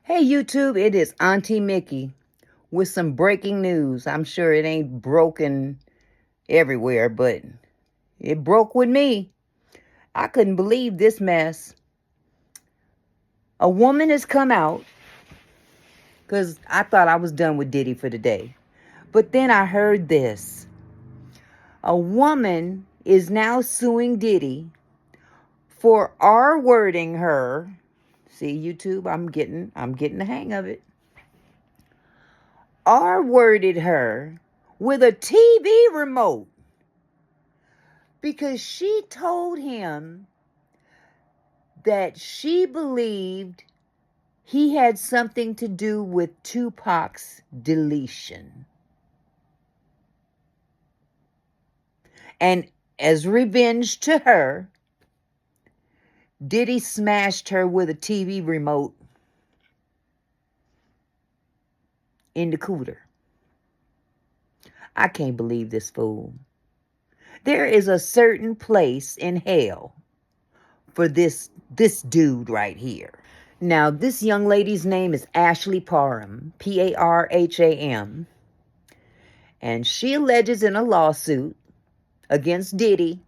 Hey YouTube, it is Auntie Mickey with some breaking news. I'm sure it ain't broken everywhere, but it broke with me. I couldn't believe this mess. A woman has come out, because I thought I was done with Diddy for the day. But then I heard this. A woman is now suing Diddy for R-wording her. See, YouTube, I'm getting the hang of it. R-worded her with a TV remote because she told him that she believed he had something to do with Tupac's deletion. And as revenge to her, Diddy smashed her with a TV remote in the cooter. I can't believe this fool. There is a certain place in hell for this dude right here. Now, this young lady's name is Ashley Parham, Parham, and she alleges in a lawsuit against Diddy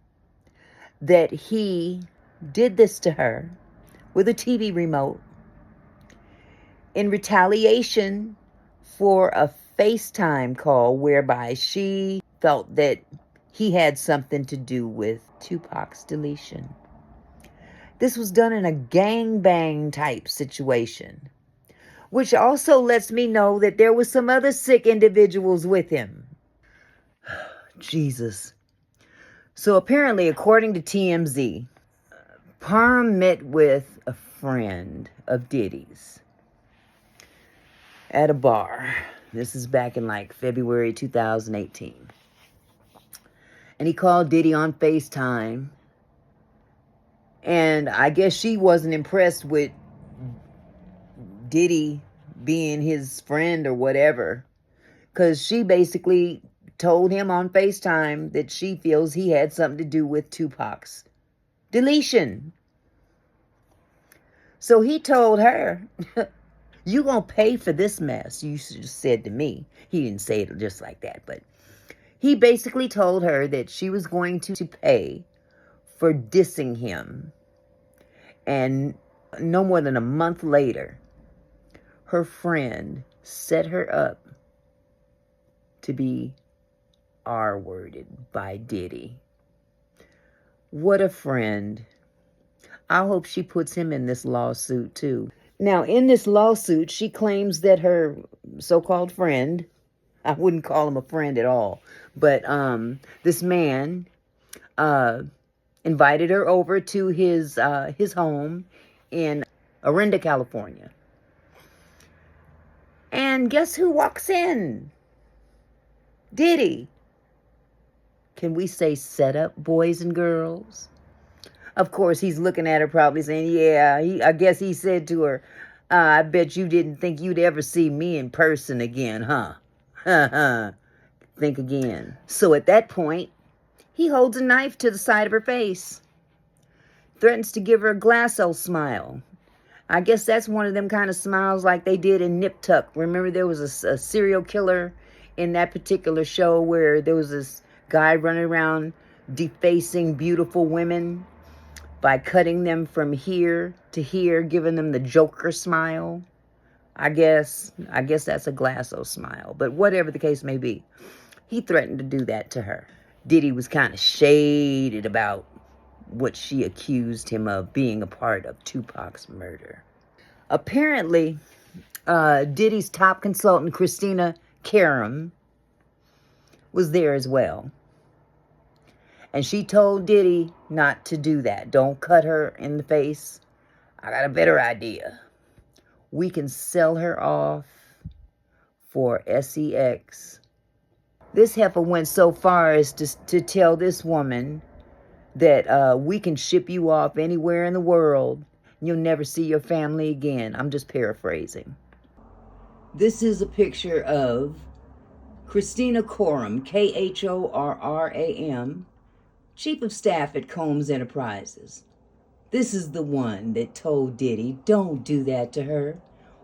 that he did this to her with a TV remote in retaliation for a FaceTime call whereby she felt that he had something to do with Tupac's deletion. This was done in a gangbang type situation, which also lets me know that there was some other sick individuals with him. Jesus. So apparently, according to TMZ, Parham met with a friend of Diddy's at a bar. This is back in like February 2018. And he called Diddy on FaceTime. And I guess she wasn't impressed with Diddy being his friend or whatever, because she basically told him on FaceTime that she feels he had something to do with Tupac's deletion. So he told her, you gonna pay for this mess, you said to me. He didn't say it just like that, but he basically told her that she was going to pay for dissing him. And no more than a month later, her friend set her up to be R-worded by Diddy. What a friend. I hope she puts him in this lawsuit too. Now, in this lawsuit, she claims that her so-called friend, I wouldn't call him a friend at all, but this man invited her over to his home in Orinda, California. And guess who walks in? Diddy. Can we say set up, boys and girls? Of course, he's looking at her probably saying, yeah, I guess he said to her, I bet you didn't think you'd ever see me in person again, huh? Think again. So at that point, he holds a knife to the side of her face. Threatens to give her a glasso smile. I guess that's one of them kind of smiles like they did in Nip Tuck. Remember there was a serial killer in that particular show where there was this guy running around defacing beautiful women by cutting them from here to here, giving them the Joker smile. I guess that's a glasso smile. But whatever the case may be, he threatened to do that to her. Diddy was kind of shaded about what she accused him of being a part of Tupac's murder. Apparently, Diddy's top consultant, Christina Karam, was there as well. And she told Diddy not to do that. Don't cut her in the face. I got a better idea. We can sell her off for sex. This heifer went so far as to tell this woman that we can ship you off anywhere in the world. You'll never see your family again. I'm just paraphrasing. This is a picture of Christina Khorram, Khorram, Chief of Staff at Combs Enterprises. This is the one that told Diddy, don't do that to her.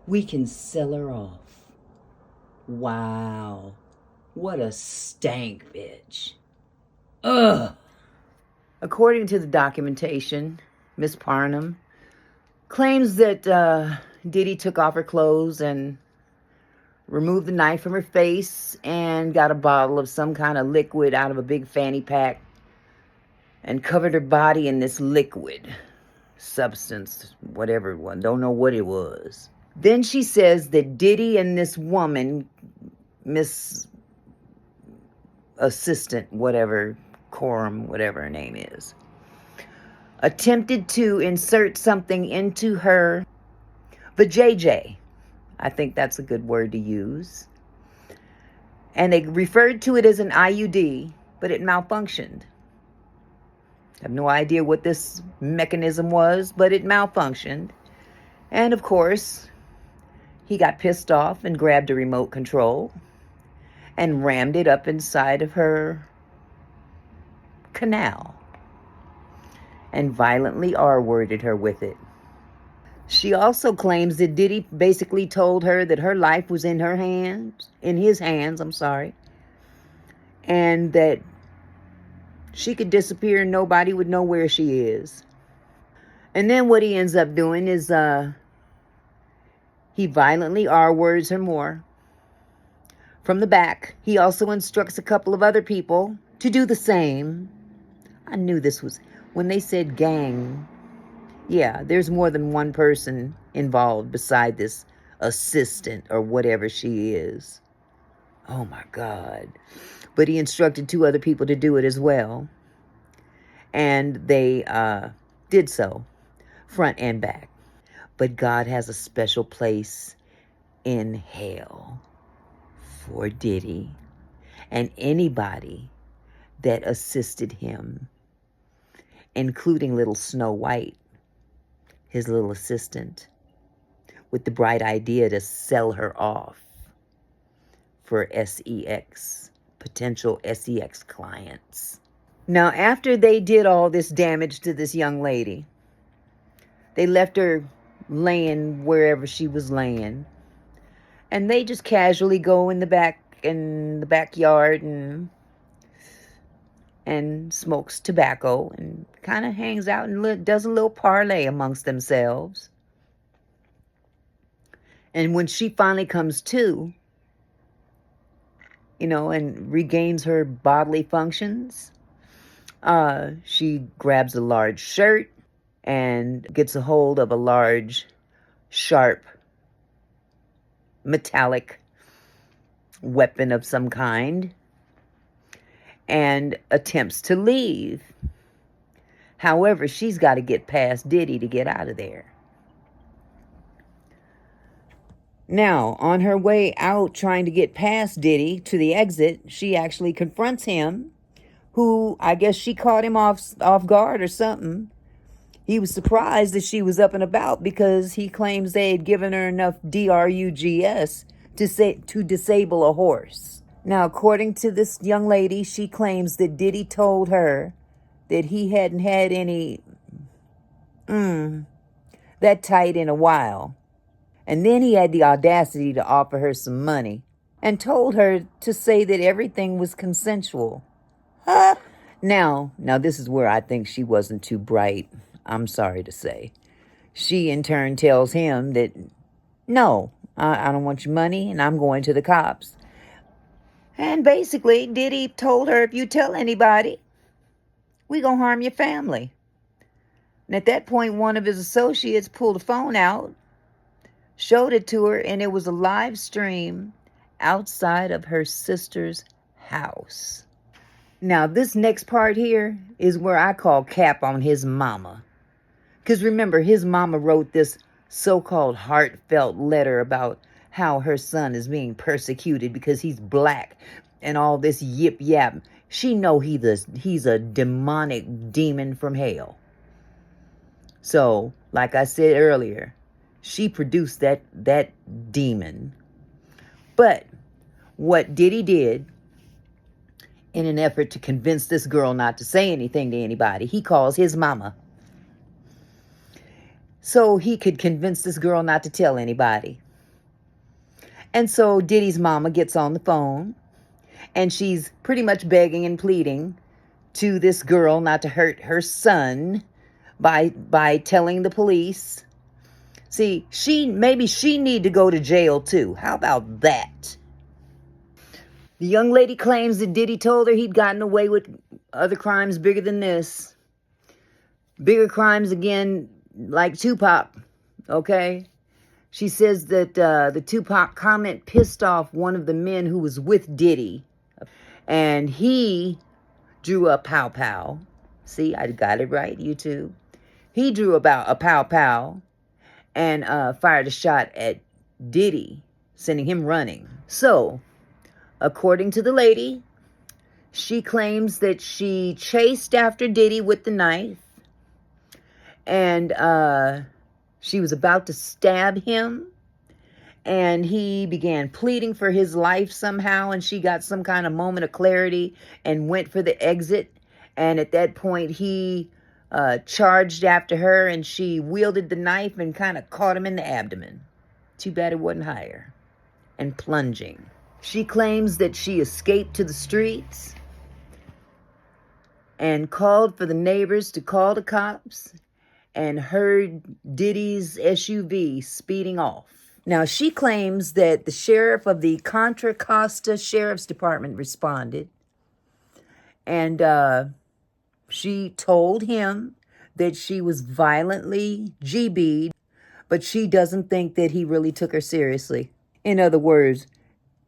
we can sell her off. Wow. What a stank bitch. Ugh. According to the documentation, Miss Parham claims that Diddy took off her clothes and removed the knife from her face and got a bottle of some kind of liquid out of a big fanny pack and covered her body in this liquid substance, whatever it was. Don't know what it was. Then she says that Diddy and this woman, Miss Assistant, whatever, Coram, whatever her name is, attempted to insert something into her vajayjay. I think that's a good word to use. And they referred to it as an IUD, but it malfunctioned. I have no idea what this mechanism was, but it malfunctioned. And of course, he got pissed off and grabbed a remote control and rammed it up inside of her canal and violently R-worded her with it. She also claims that Diddy basically told her that her life was in his hands, and that she could disappear and nobody would know where she is. And then what he ends up doing is he violently R-words her more from the back. He also instructs a couple of other people to do the same. I knew this was, when they said gang, yeah, there's more than one person involved beside this assistant or whatever she is. Oh my God. But he instructed two other people to do it as well. And they did so, front and back. But God has a special place in hell for Diddy and anybody that assisted him, including little Snow White, his little assistant, with the bright idea to sell her off for SEX, potential SEX clients. Now, after they did all this damage to this young lady, they left her laying wherever she was laying, and they just casually go in the backyard and smokes tobacco and kind of hangs out and does a little parlay amongst themselves. And when she finally comes to, and regains her bodily functions, she grabs a large shirt and gets a hold of a large, sharp, metallic weapon of some kind and attempts to leave. However, she's got to get past Diddy to get out of there. Now, on her way out trying to get past Diddy to the exit, she actually confronts him, who I guess she caught him off guard or something. He was surprised that she was up and about because he claims they had given her enough drugs to disable a horse. Now, according to this young lady, she claims that Diddy told her that he hadn't had any that tight in a while. And then he had the audacity to offer her some money and told her to say that everything was consensual. Huh? Now this is where I think she wasn't too bright. I'm sorry to say. She in turn tells him that, no, I don't want your money and I'm going to the cops. And basically, Diddy told her, if you tell anybody, we gonna harm your family. And at that point, one of his associates pulled a phone out, showed it to her, and it was a live stream outside of her sister's house. Now, this next part here is where I call cap on his mama. Because remember, his mama wrote this so-called heartfelt letter about how her son is being persecuted because he's black and all this yip yap. She know he's a demonic demon from hell. So, like I said earlier, she produced that demon. But what Diddy did, in an effort to convince this girl not to say anything to anybody, he calls his mama. So he could convince this girl not to tell anybody. And so Diddy's mama gets on the phone, and she's pretty much begging and pleading to this girl not to hurt her son by telling the police. See, maybe she need to go to jail too. How about that? The young lady claims that Diddy told her he'd gotten away with other crimes bigger than this. Bigger crimes again, like Tupac, okay? She says that the Tupac comment pissed off one of the men who was with Diddy. And he drew a pow pow. See, I got it right, you two. He drew about a pow pow and fired a shot at Diddy, sending him running. So, according to the lady, she claims that she chased after Diddy with the knife, and she was about to stab him, and he began pleading for his life somehow, and she got some kind of moment of clarity and went for the exit. And at that point, he charged after her, and she wielded the knife and kind of caught him in the abdomen. Too bad it wasn't higher. And plunging. She claims that she escaped to the streets and called for the neighbors to call the cops and heard Diddy's SUV speeding off. Now, she claims that the sheriff of the Contra Costa Sheriff's Department responded, and she told him that she was violently GB'd, but she doesn't think that he really took her seriously. In other words,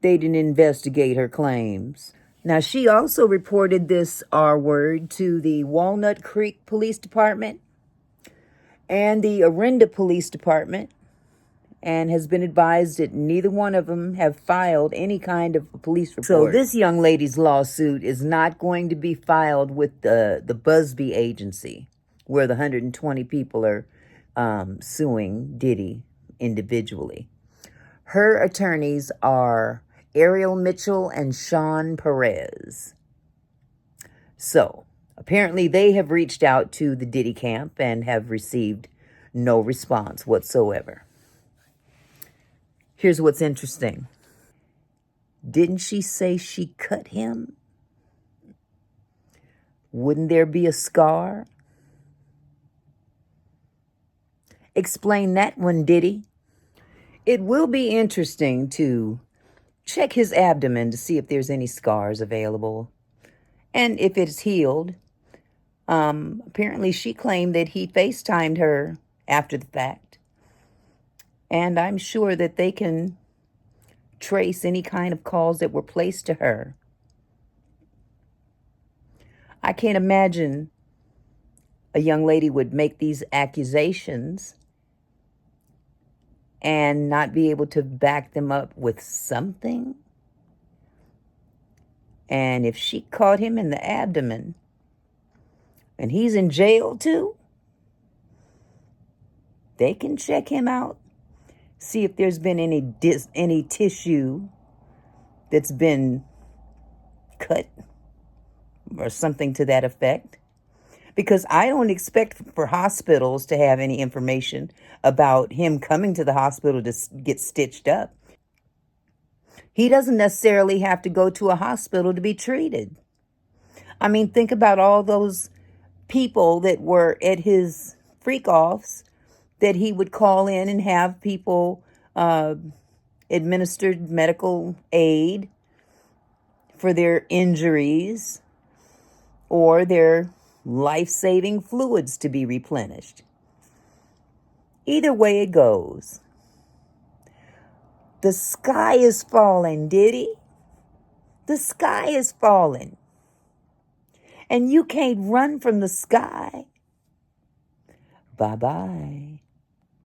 they didn't investigate her claims. Now, she also reported this R word to the Walnut Creek Police Department and the Orinda Police Department, and has been advised that neither one of them have filed any kind of a police report. So this young lady's lawsuit is not going to be filed with the Busby agency, where the 120 people are suing Diddy individually. Her attorneys are Ariel Mitchell and Sean Perez. So, apparently they have reached out to the Diddy camp and have received no response whatsoever. Here's what's interesting. Didn't she say she cut him? Wouldn't there be a scar? Explain that one, Diddy. It will be interesting to check his abdomen to see if there's any scars available and if it's healed. Apparently she claimed that he FaceTimed her after the fact. And I'm sure that they can trace any kind of calls that were placed to her. I can't imagine a young lady would make these accusations and not be able to back them up with something. And if she caught him in the abdomen, and he's in jail too, they can check him out. See if there's been any tissue that's been cut or something to that effect. Because I don't expect for hospitals to have any information about him coming to the hospital to get stitched up. He doesn't necessarily have to go to a hospital to be treated. I mean, think about all those people that were at his freak-offs that he would call in and have people administered medical aid for their injuries or their life-saving fluids to be replenished. Either way it goes. The sky is falling, Diddy. The sky is falling. And you can't run from the sky. Bye-bye.